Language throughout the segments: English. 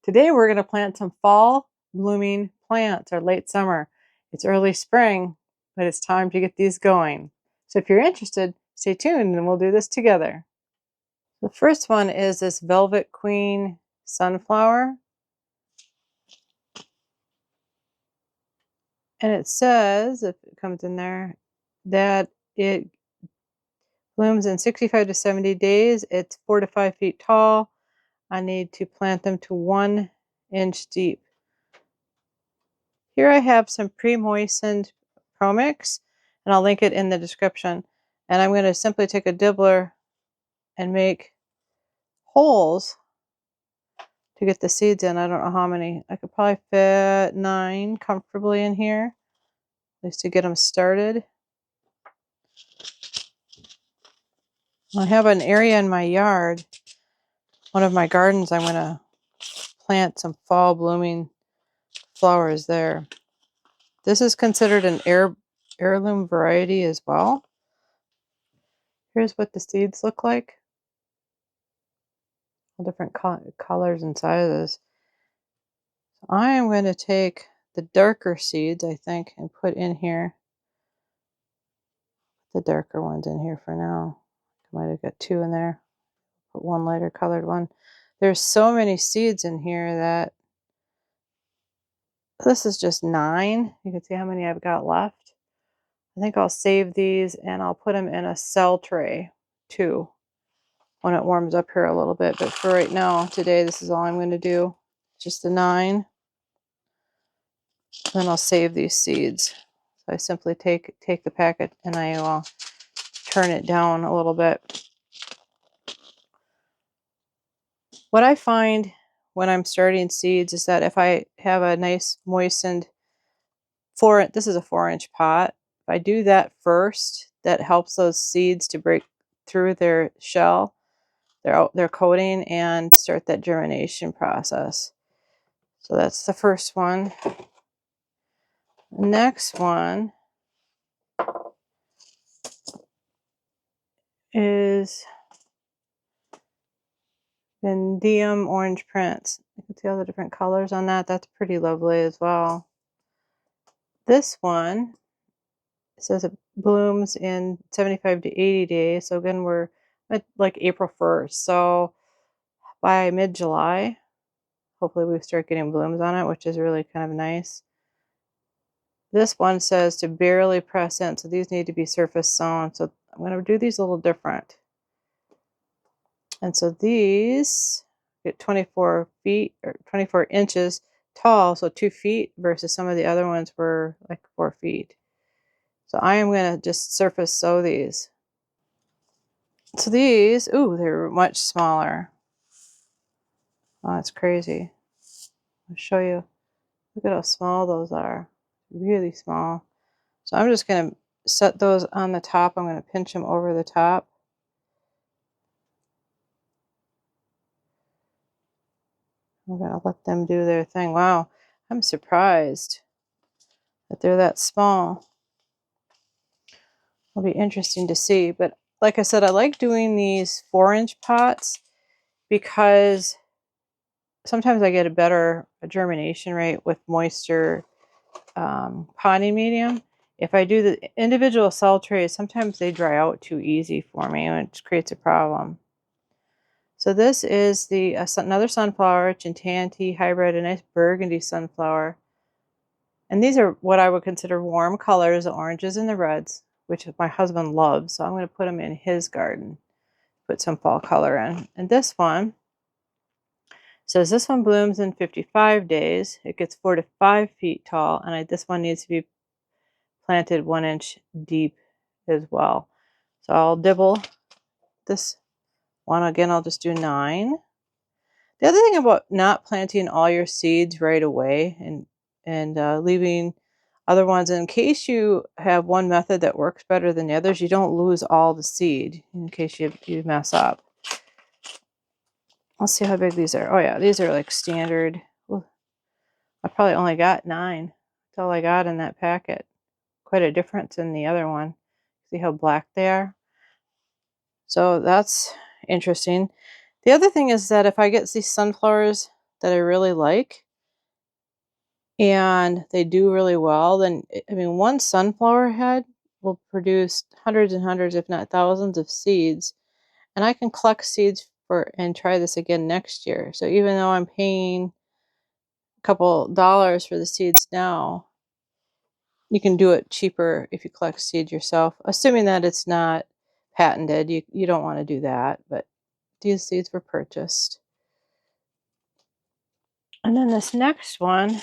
Today we're going to plant some fall blooming plants or late summer. It's early spring, but it's time to get these going. So if you're interested, stay tuned and we'll do this together. The first one is this Velvet Queen sunflower. And it says, if it comes in there, that it blooms in 65 to 70 days. It's 4 to 5 feet tall. I need to plant them to 1 inch deep. Here I have some pre-moistened Promix, and I'll link it in the description. And I'm going to simply take a dibbler and make holes to get the seeds in. I don't know how many. I could probably fit 9 comfortably in here, at least to get them started. I have an area in my yard, one of my gardens. I'm going to plant some fall blooming flowers there. This is considered an heirloom variety as well. Here's what the seeds look like. All different colors and sizes. So I am going to take the darker seeds, I think, and put in here. The darker ones in here for now. I might have got 2 in there. Put 1 lighter colored one. There's so many seeds in here that this is just 9. You can see how many I've got left. I think I'll save these and I'll put them in a cell tray too when it warms up here a little bit. But for right now, today, this is all I'm going to do. Just the 9. Then I'll save these seeds. So I simply take the packet and I will turn it down a little bit. What I find when I'm starting seeds is that if I have a nice moistened this is a 4-inch pot. If I do that first, that helps those seeds to break through their shell, their coating, and start that germination process. So that's the first one. The next one is Vanadium Orange Prince. You can see all the different colors on that. That's pretty lovely as well. This one, it says it blooms in 75 to 80 days. So again, we're at like April 1st. So by mid-July, hopefully we start getting blooms on it, which is really kind of nice. This one says to barely press in. So these need to be surface sown. So I'm going to do these a little different. And so these get 24 feet or 24 inches tall, so 2 feet, versus some of the other ones were like 4 feet. So I am going to just surface sow these. So these, ooh, they're much smaller. Oh, that's crazy. I'll show you. Look at how small those are. Really small. So I'm just going to set those on the top. I'm going to pinch them over the top. I'm going to let them do their thing. Wow, I'm surprised that they're that small. It'll be interesting to see. But like I said, I like doing these 4-inch pots because sometimes I get a better germination rate with moisture potting medium. If I do the individual cell trays, sometimes they dry out too easy for me, and it creates a problem. So this is the another sunflower, Chintanti hybrid, a nice burgundy sunflower. And these are what I would consider warm colors, the oranges and the reds, which my husband loves. So I'm going to put them in his garden, put some fall color in. And this one says this one blooms in 55 days. It gets 4 to 5 feet tall, and this one needs to be planted 1 inch deep as well. So I'll dibble this one again. I'll just do 9. The other thing about not planting all your seeds right away and leaving other ones, in case you have one method that works better than the others, you don't lose all the seed in case you mess up. Let's see how big these are. Oh yeah, these are like standard. Ooh, I probably only got 9. That's all I got in that packet. Quite a difference in the other one. See how black they are? So that's interesting. The other thing is that if I get these sunflowers that I really like and they do really well, then I mean, one sunflower head will produce hundreds and hundreds, if not thousands, of seeds. And I can collect seeds for and try this again next year. So even though I'm paying a couple dollars for the seeds now, you can do it cheaper if you collect seeds yourself, assuming that it's not patented. You don't want to do that, but these seeds were purchased. And then this next one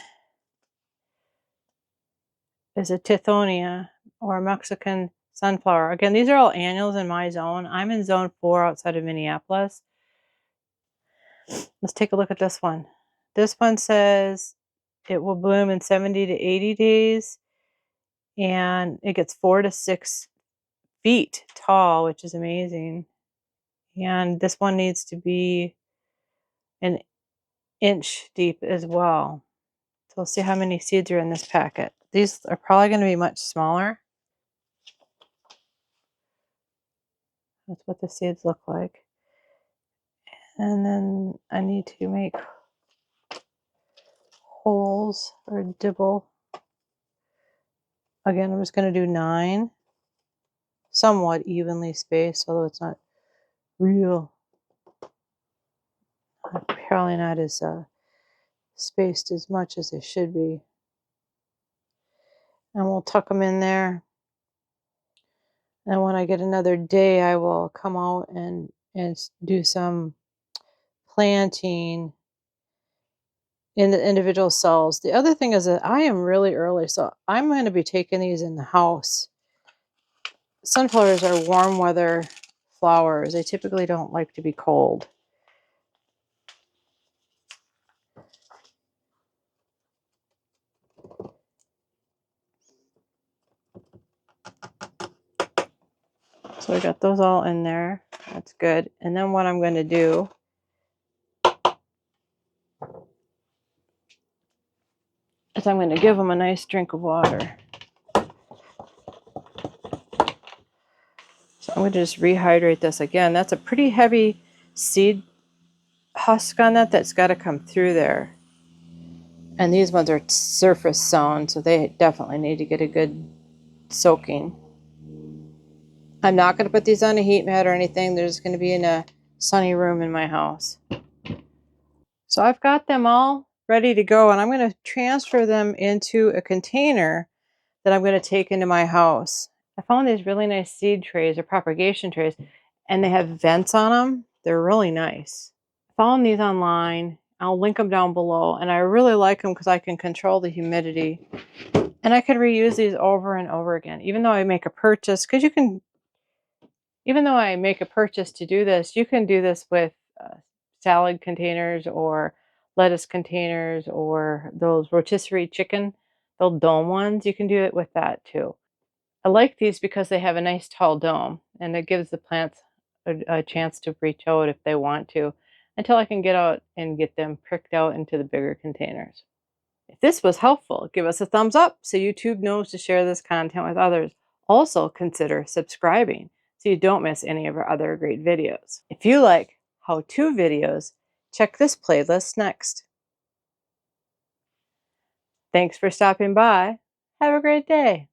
is a Tithonia, or Mexican sunflower. Again, these are all annuals in my zone. I'm in zone 4 outside of Minneapolis. Let's take a look at this one. This one says it will bloom in 70 to 80 days, and it gets 4 to 6 feet tall, which is amazing. And this one needs to be an inch deep as well. So we'll see how many seeds are in this packet. These are probably going to be much smaller. That's what the seeds look like. And then I need to make holes or dibble. Again, I'm just going to do 9, somewhat evenly spaced, although it's not real. Probably not as spaced as much as they should be. And we'll tuck them in there. And when I get another day, I will come out and do some planting in the individual cells. The other thing is that I am really early, so I'm going to be taking these in the house. Sunflowers are warm weather flowers. They typically don't like to be cold. So I got those all in there. That's good. And then what I'm going to do is I'm going to give them a nice drink of water. So I'm going to just rehydrate this again. That's a pretty heavy seed husk on that that's got to come through there. And these ones are surface sown, so they definitely need to get a good soaking. I'm not going to put these on a heat mat or anything. They're just going to be in a sunny room in my house. So I've got them all ready to go, and I'm going to transfer them into a container that I'm going to take into my house. I found these really nice seed trays or propagation trays, and they have vents on them. They're really nice. I found these online. I'll link them down below, and I really like them because I can control the humidity, and I can reuse these over and over again. Even though I make a purchase, because you can, even though I make a purchase to do this, you can do this with salad containers or lettuce containers or those rotisserie chicken, those dome ones. You can do it with that too. I like these because they have a nice tall dome, and it gives the plants a chance to reach out if they want to, until I can get out and get them pricked out into the bigger containers. If this was helpful, give us a thumbs up so YouTube knows to share this content with others. Also consider subscribing so you don't miss any of our other great videos. If you like how-to videos, check this playlist next. Thanks for stopping by. Have a great day.